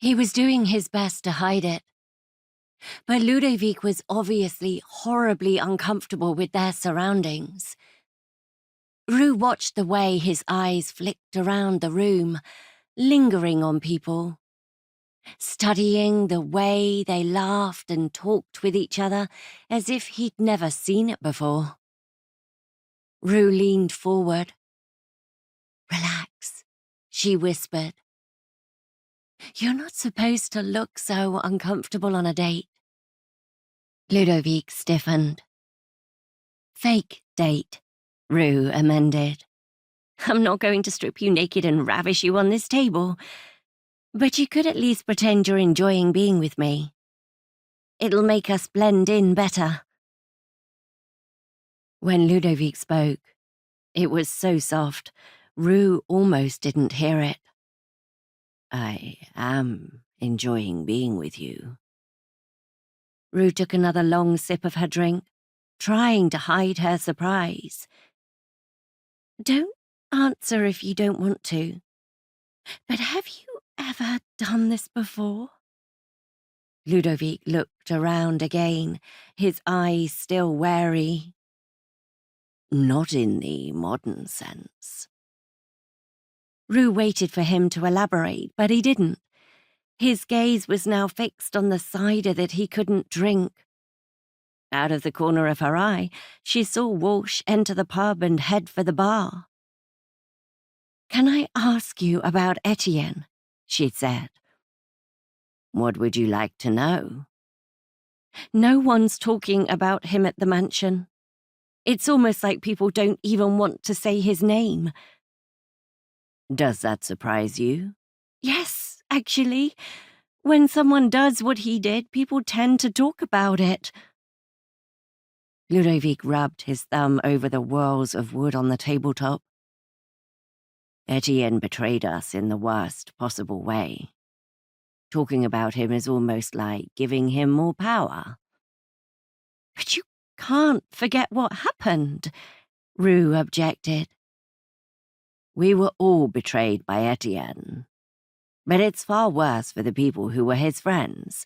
He was doing his best to hide it. But Ludovic was obviously horribly uncomfortable with their surroundings. Roux watched the way his eyes flicked around the room, lingering on people, studying the way they laughed and talked with each other as if he'd never seen it before. Roux leaned forward. "Relax," she whispered. "You're not supposed to look so uncomfortable on a date." Ludovic stiffened. "Fake date," Roux amended. "I'm not going to strip you naked and ravish you on this table. But you could at least pretend you're enjoying being with me. It'll make us blend in better." When Ludovic spoke, it was so soft, Roux almost didn't hear it. "I am enjoying being with you." Roux took another long sip of her drink, trying to hide her surprise. "Don't answer if you don't want to. But have you ever done this before?" Ludovic looked around again, his eyes still wary. "Not in the modern sense." Roux waited for him to elaborate, but he didn't. His gaze was now fixed on the cider that he couldn't drink. Out of the corner of her eye, she saw Walsh enter the pub and head for the bar. "Can I ask you about Etienne?" she said. "What would you like to know?" "No one's talking about him at the mansion. It's almost like people don't even want to say his name." "Does that surprise you?" "Yes, actually. When someone does what he did, people tend to talk about it." Ludovic rubbed his thumb over the whirls of wood on the tabletop. "Etienne betrayed us in the worst possible way. Talking about him is almost like giving him more power." "But you can't forget what happened," Roux objected. "We were all betrayed by Etienne. But it's far worse for the people who were his friends.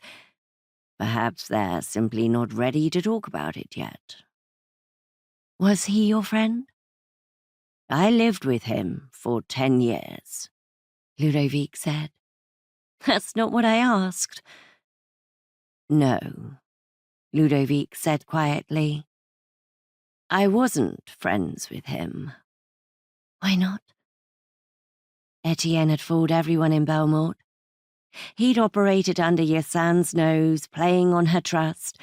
Perhaps they're simply not ready to talk about it yet." "Was he your friend?" "I lived with him for 10 years, Ludovic said. "That's not what I asked." "No," Ludovic said quietly. "I wasn't friends with him." "Why not?" Etienne had fooled everyone in Belle Morte. He'd operated under Yassin's nose, playing on her trust.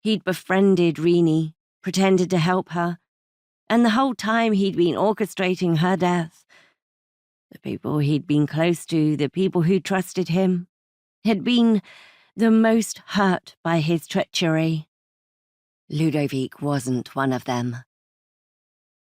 He'd befriended Renie, pretended to help her, and the whole time he'd been orchestrating her death. The people he'd been close to, the people who trusted him, had been the most hurt by his treachery. Ludovic wasn't one of them.